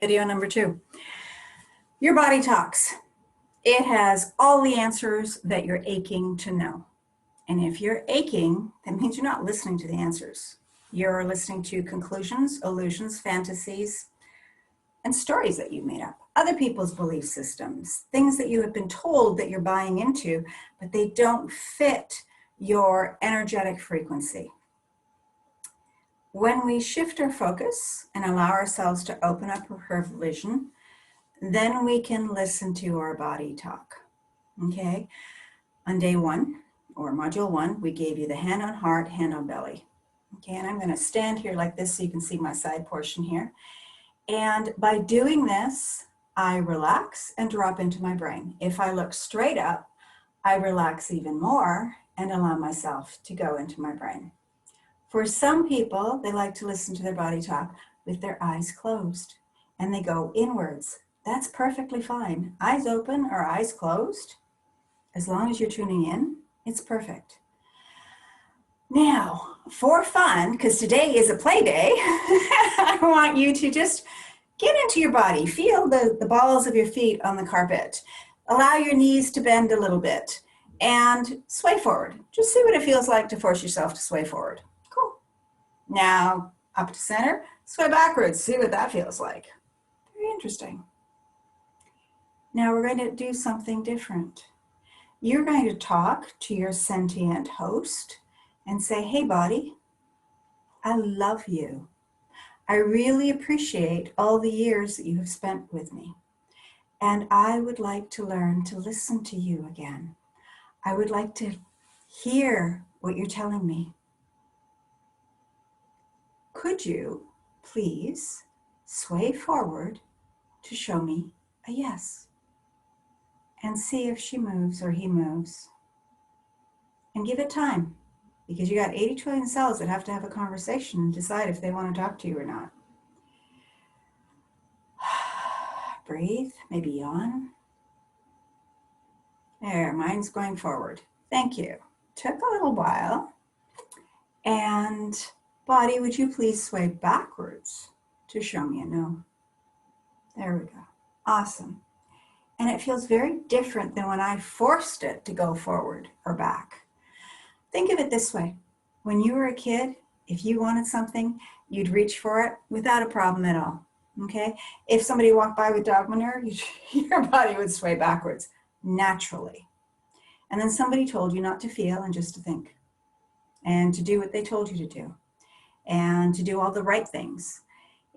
Video number 2. Your body talks. It has all the answers that you're aching to know. And if you're aching, that means you're not listening to the answers. You're listening to conclusions, illusions, fantasies, and stories that you've made up. Other people's belief systems, things that you have been told that you're buying into, but they don't fit your energetic frequency. When we shift our focus and allow ourselves to open up our vision, then we can listen to our body talk. Okay? On day 1, or module 1, we gave you the hand on heart, hand on belly. Okay, and I'm going to stand here like this so you can see my side portion here. And by doing this, I relax and drop into my brain. If I look straight up, I relax even more and allow myself to go into my brain. For some people, they like to listen to their body talk with their eyes closed, and they go inwards. That's perfectly fine. Eyes open or eyes closed, as long as you're tuning in, it's perfect. Now, for fun, because today is a play day, I want you to just get into your body. Feel the balls of your feet on the carpet. Allow your knees to bend a little bit and sway forward. Just see what it feels like to force yourself to sway forward. Cool. Now, up to center, sway backwards. See what that feels like. Very interesting. Now we're going to do something different. You're going to talk to your sentient host and say, hey, body, I love you. I really appreciate all the years that you have spent with me. And I would like to learn to listen to you again. I would like to hear what you're telling me. Could you please sway forward to show me a yes? And see if she moves or he moves. And give it time, because you got 80 trillion cells that have to have a conversation and decide if they want to talk to you or not. Breathe, maybe yawn. There, mine's going forward. Thank you. Took a little while. And body, would you please sway backwards to show me a no? There we go. Awesome. And it feels very different than when I forced it to go forward or back. Think of it this way. When you were a kid, if you wanted something, you'd reach for it without a problem at all. Okay? If somebody walked by with dog manure, your body would sway backwards naturally. And then somebody told you not to feel and just to think. And to do what they told you to do. And to do all the right things.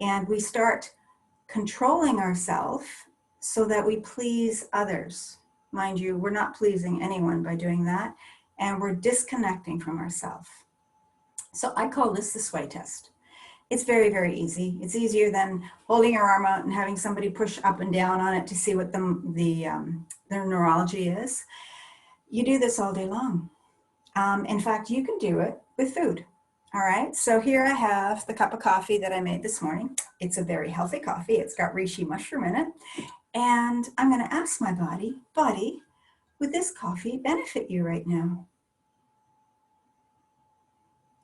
And we start controlling ourselves so that we please others. Mind you, we're not pleasing anyone by doing that, and we're disconnecting from ourselves. So I call this the sway test. It's very, very easy. It's easier than holding your arm out and having somebody push up and down on it to see what their neurology is. You do this all day long. In fact, you can do it with food. All right, so here I have the cup of coffee that I made this morning. It's a very healthy coffee. It's got reishi mushroom in it. And I'm going to ask my body, would this coffee benefit you right now?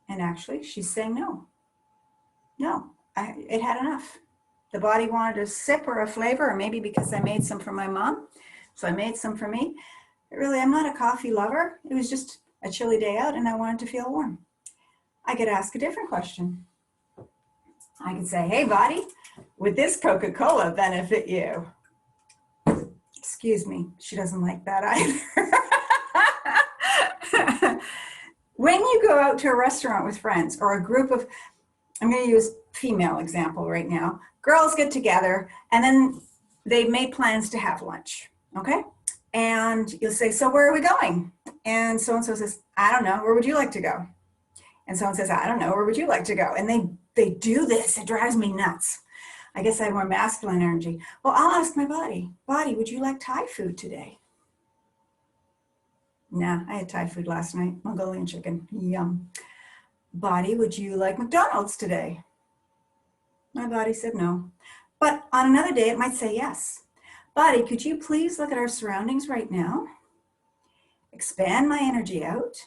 And actually, she's saying no. No, it had enough. The body wanted a sip or a flavor, or maybe because I made some for my mom, so I made some for me. But really, I'm not a coffee lover. It was just a chilly day out, and I wanted to feel warm. I could ask a different question. I could say, hey, body, would this Coca-Cola benefit you? Excuse me, she doesn't like that either. When you go out to a restaurant with friends or a group of, I'm going to use female example right now, girls get together and then they've made plans to have lunch, okay? And you'll say, so where are we going? And so-and-so says, I don't know, where would you like to go? And someone says, I don't know, where would you like to go? And they do this, it drives me nuts. I guess I have more masculine energy. Well, I'll ask my body, would you like Thai food today? Nah, I had Thai food last night, Mongolian chicken, yum. Body, would you like McDonald's today? My body said no. But on another day, it might say yes. Body, could you please look at our surroundings right now? Expand my energy out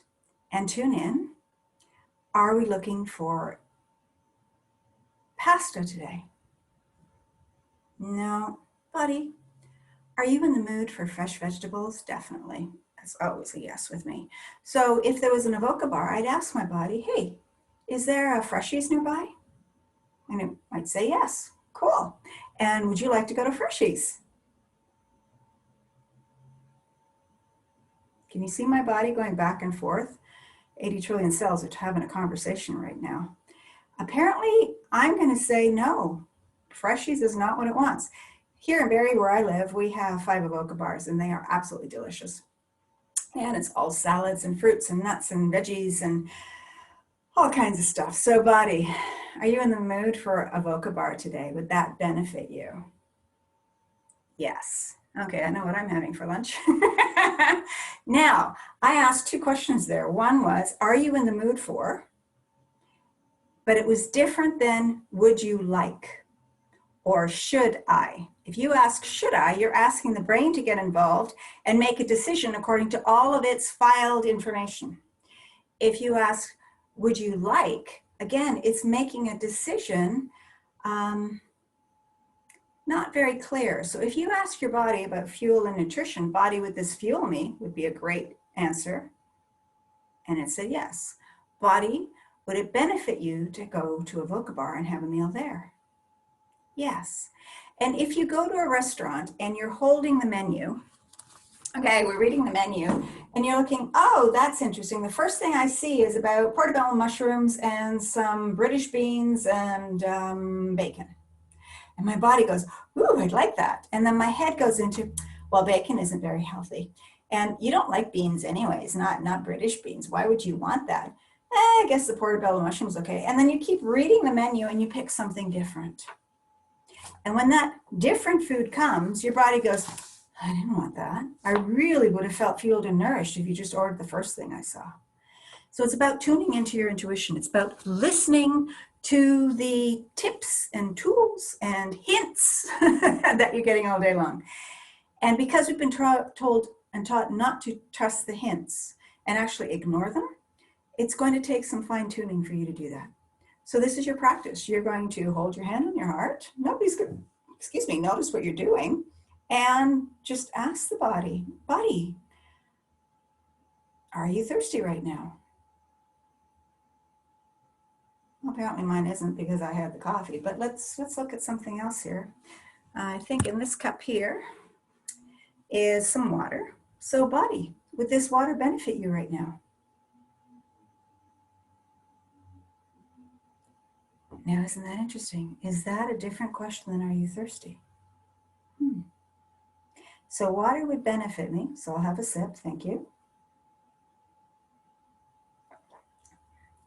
and tune in. Are we looking for pasta today? No. Buddy, are you in the mood for fresh vegetables? Definitely. That's always a yes with me. So if there was an Avoca bar, I'd ask my body, hey, is there a Freshies nearby? And it might say yes. Cool. And would you like to go to Freshies? Can you see my body going back and forth? 80 trillion cells are having a conversation right now. Apparently, I'm going to say no. Freshies is not what it wants. Here in Barrie, where I live, we have 5 Avoca bars, and they are absolutely delicious. And it's all salads and fruits and nuts and veggies and all kinds of stuff. So, body, are you in the mood for Avoca bar today? Would that benefit you? Yes. Okay, I know what I'm having for lunch. Now, I asked 2 questions there. One was, are you in the mood for? But it was different than would you like or should I? If you ask should I, you're asking the brain to get involved and make a decision according to all of its filed information. If you ask would you like, again, it's making a decision not very clear. So if you ask your body about fuel and nutrition, body, would this fuel me, would be a great answer. And it said yes. Body, would it benefit you to go to Avoca bar and have a meal there? Yes. And if you go to a restaurant and you're holding the menu, okay, we're reading the menu, and you're looking, oh, that's interesting. The first thing I see is about portobello mushrooms and some British beans and bacon. And my body goes, ooh, I'd like that. And then my head goes into, well, bacon isn't very healthy. And you don't like beans anyways, not British beans. Why would you want that? I guess the portobello mushroom's okay. And then you keep reading the menu and you pick something different. And when that different food comes, your body goes, I didn't want that. I really would have felt fueled and nourished if you just ordered the first thing I saw. So it's about tuning into your intuition. It's about listening to the tips and tools and hints that you're getting all day long. And because we've been told and taught not to trust the hints and actually ignore them, it's going to take some fine tuning for you to do that. So this is your practice. You're going to hold your hand on your heart. Nobody's going to, notice what you're doing. And just ask the body, are you thirsty right now? Well, apparently mine isn't because I had the coffee, but let's look at something else here. I think in this cup here is some water. So body, would this water benefit you right now? Now, isn't that interesting? Is that a different question than are you thirsty? So water would benefit me. So I'll have a sip, thank you.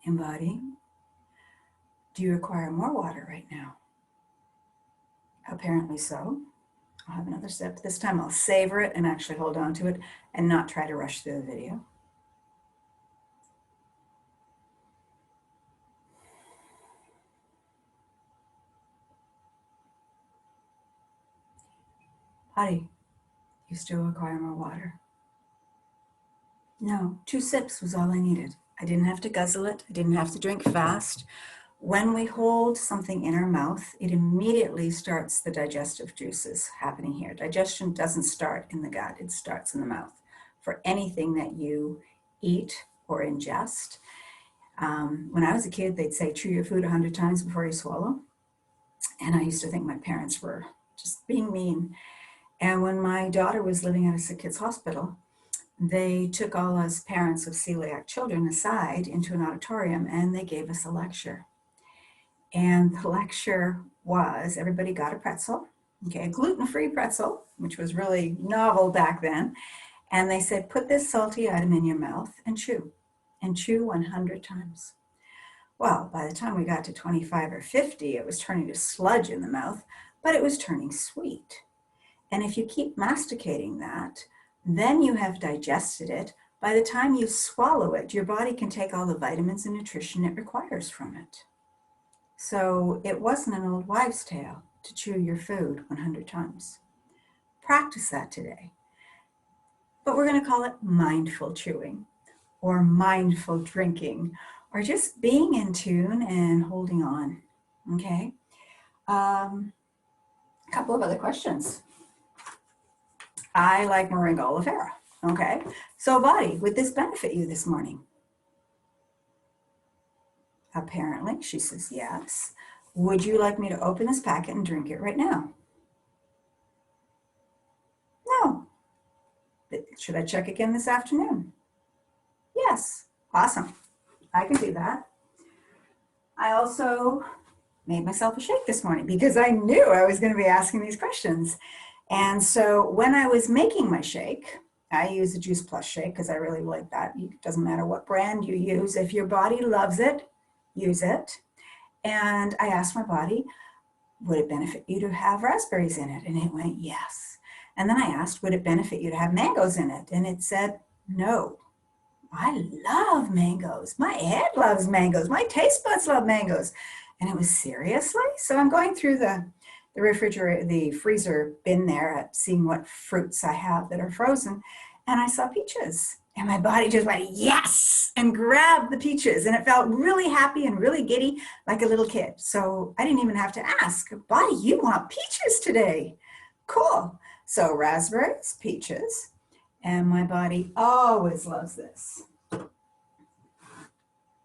And body, do you require more water right now? Apparently so. I'll have another sip. This time I'll savor it and actually hold on to it and not try to rush through the video. Body, you still require more water? No, 2 sips was all I needed. I didn't have to guzzle it. I didn't have to drink fast. When we hold something in our mouth, it immediately starts the digestive juices happening here. Digestion doesn't start in the gut, it starts in the mouth. For anything that you eat or ingest. When I was a kid, they'd say, chew your food 100 times before you swallow. And I used to think my parents were just being mean. And when my daughter was living at a sick kids hospital, they took all us parents of celiac children aside into an auditorium and they gave us a lecture. And the lecture was, everybody got a pretzel, okay, a gluten-free pretzel, which was really novel back then. And they said, put this salty item in your mouth and chew 100 times. Well, by the time we got to 25 or 50, it was turning to sludge in the mouth, but it was turning sweet. And if you keep masticating that, then you have digested it. By the time you swallow it, your body can take all the vitamins and nutrition it requires from it. So it wasn't an old wives' tale to chew your food 100 times. Practice that today. But we're going to call it mindful chewing or mindful drinking or just being in tune and holding on, okay? couple of other questions. I like moringa oleifera. Okay, so body, would this benefit you this morning? Apparently, she says yes. Would you like me to open this packet and drink it right now? No. Should I check again this afternoon? Yes. Awesome. I can do that. I also made myself a shake this morning because I knew I was going to be asking these questions. And so when I was making my shake, I use a Juice Plus shake because I really like that. It doesn't matter what brand you use. If your body loves it, use it. And I asked my body, would it benefit you to have raspberries in it? And it went, yes. And then I asked, would it benefit you to have mangoes in it? And it said, no. I love mangoes. My head loves mangoes. My taste buds love mangoes. And it was seriously? So I'm going through the refrigerator, the freezer bin there at seeing what fruits I have that are frozen. And I saw peaches. And my body just went, yes, and grabbed the peaches. And it felt really happy and really giddy like a little kid. So I didn't even have to ask, body, you want peaches today? Cool. So raspberries, peaches, and my body always loves this.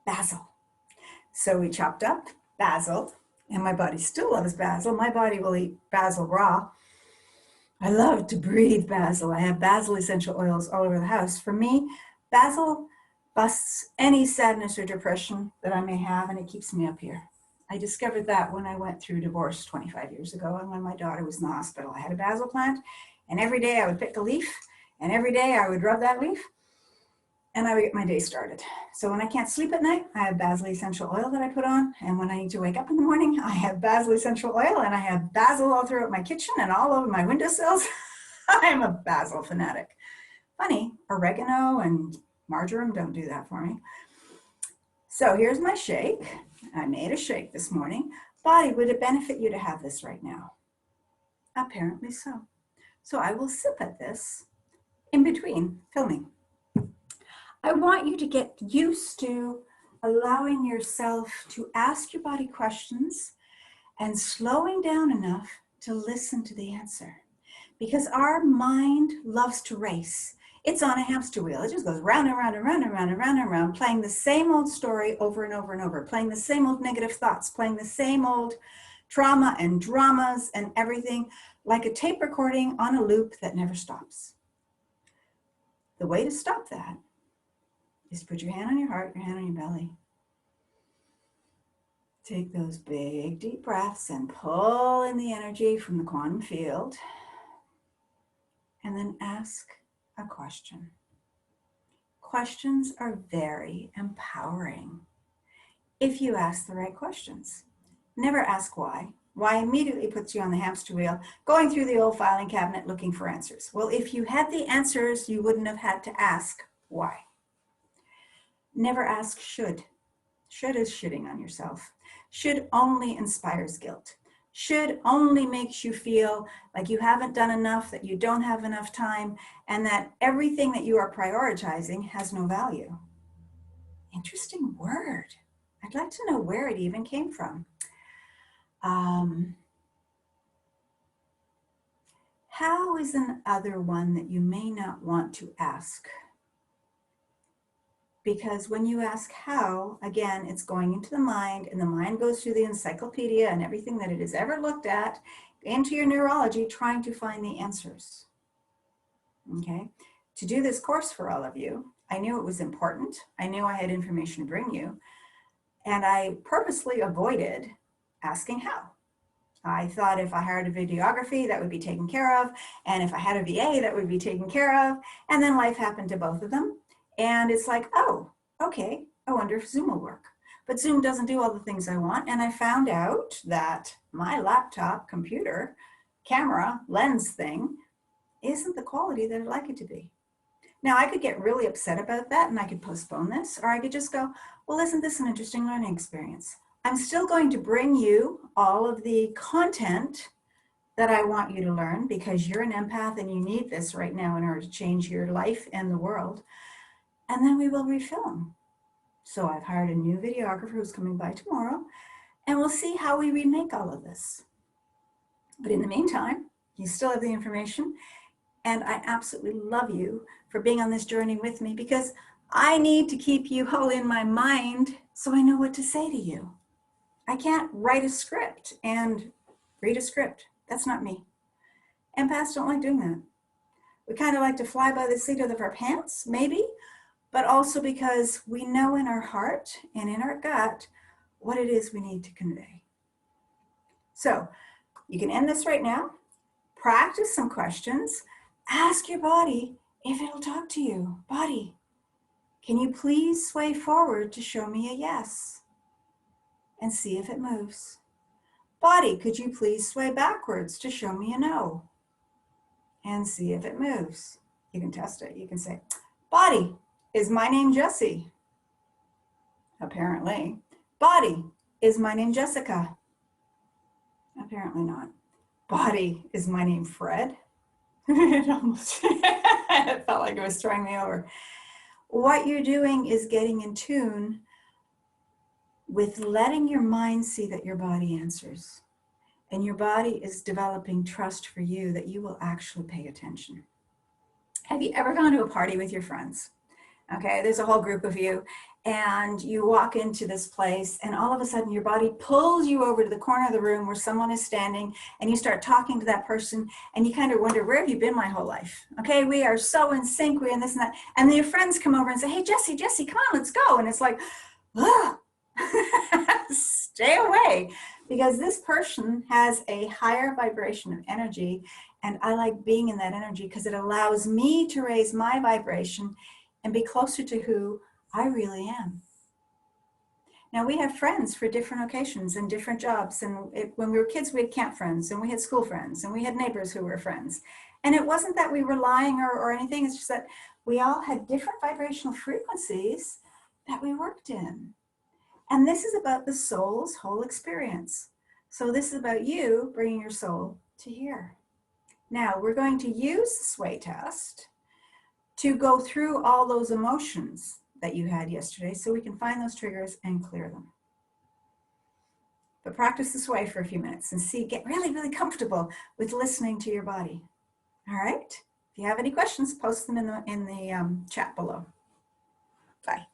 Basil. So we chopped up basil, and my body still loves basil. My body will eat basil raw. I love to breathe basil. I have basil essential oils all over the house. For me, basil busts any sadness or depression that I may have, and it keeps me up here. I discovered that when I went through divorce 25 years ago, and when my daughter was in the hospital. I had a basil plant, and every day I would pick a leaf, and every day I would rub that leaf, and I would get my day started. So when I can't sleep at night, I have basil essential oil that I put on. And when I need to wake up in the morning, I have basil essential oil, and I have basil all throughout my kitchen and all over my windowsills. I'm a basil fanatic. Funny, oregano and marjoram don't do that for me. So here's my shake. I made a shake this morning. Body, would it benefit you to have this right now? Apparently so. So I will sip at this in between filming. I want you to get used to allowing yourself to ask your body questions and slowing down enough to listen to the answer. Because our mind loves to race. It's on a hamster wheel. It just goes round and round and round and round and round and round, playing the same old story over and over and over, playing the same old negative thoughts, playing the same old trauma and dramas and everything, like a tape recording on a loop that never stops. The way to stop that is to put your hand on your heart, your hand on your belly. Take those big deep breaths and pull in the energy from the quantum field. And then ask a question. Questions are very empowering if you ask the right questions. Never ask why. Why immediately puts you on the hamster wheel, going through the old filing cabinet looking for answers. Well, if you had the answers, you wouldn't have had to ask why. Never ask should. Should is shitting on yourself. Should only inspires guilt. Should only makes you feel like you haven't done enough, that you don't have enough time, and that everything that you are prioritizing has no value. Interesting word. I'd like to know where it even came from. How is another one that you may not want to ask? Because when you ask how, again, it's going into the mind, and the mind goes through the encyclopedia and everything that it has ever looked at, into your neurology, trying to find the answers. Okay? To do this course for all of you, I knew it was important. I knew I had information to bring you. And I purposely avoided asking how. I thought if I hired a videography, that would be taken care of. And if I had a VA, that would be taken care of. And then life happened to both of them. And it's like, oh, okay, I wonder if Zoom will work. But Zoom doesn't do all the things I want. And I found out that my laptop, computer, camera, lens thing isn't the quality that I'd like it to be. Now, I could get really upset about that and I could postpone this, or I could just go, well, isn't this an interesting learning experience? I'm still going to bring you all of the content that I want you to learn because you're an empath and you need this right now in order to change your life and the world. And then we will refilm. So I've hired a new videographer who's coming by tomorrow, and we'll see how we remake all of this. But in the meantime, you still have the information. And I absolutely love you for being on this journey with me, because I need to keep you all in my mind so I know what to say to you. I can't write a script and read a script. That's not me. Empaths don't like doing that. We kind of like to fly by the seat of our pants, maybe, but also because we know in our heart and in our gut what it is we need to convey. So you can end this right now. Practice some questions. Ask your body if it'll talk to you. Body, can you please sway forward to show me a yes? And see if it moves. Body, could you please sway backwards to show me a no? And see if it moves. You can test it. You can say, body, is my name Jessie? Apparently. Body, is my name Jessica? Apparently not. Body, is my name Fred? It almost it felt like it was throwing me over. What you're doing is getting in tune with letting your mind see that your body answers. And your body is developing trust for you that you will actually pay attention. Have you ever gone to a party with your friends? Okay, there's a whole group of you, and you walk into this place, and all of a sudden your body pulls you over to the corner of the room where someone is standing, and you start talking to that person, and you kind of wonder, where have you been my whole life? Okay, we are so in sync, we and this and that. And then your friends come over and say, hey, Jessie, come on, let's go. And it's like, stay away, because this person has a higher vibration of energy, and I like being in that energy because it allows me to raise my vibration and be closer to who I really am. Now, we have friends for different occasions and different jobs. And when we were kids, we had camp friends, and we had school friends, and we had neighbors who were friends. And it wasn't that we were lying or anything. It's just that we all had different vibrational frequencies that we worked in. And this is about the soul's whole experience. So this is about you bringing your soul to here. Now, we're going to use the sway test to go through all those emotions that you had yesterday so we can find those triggers and clear them. But practice the sway for a few minutes and get really, really comfortable with listening to your body. All right? If you have any questions, post them in the chat below. Bye.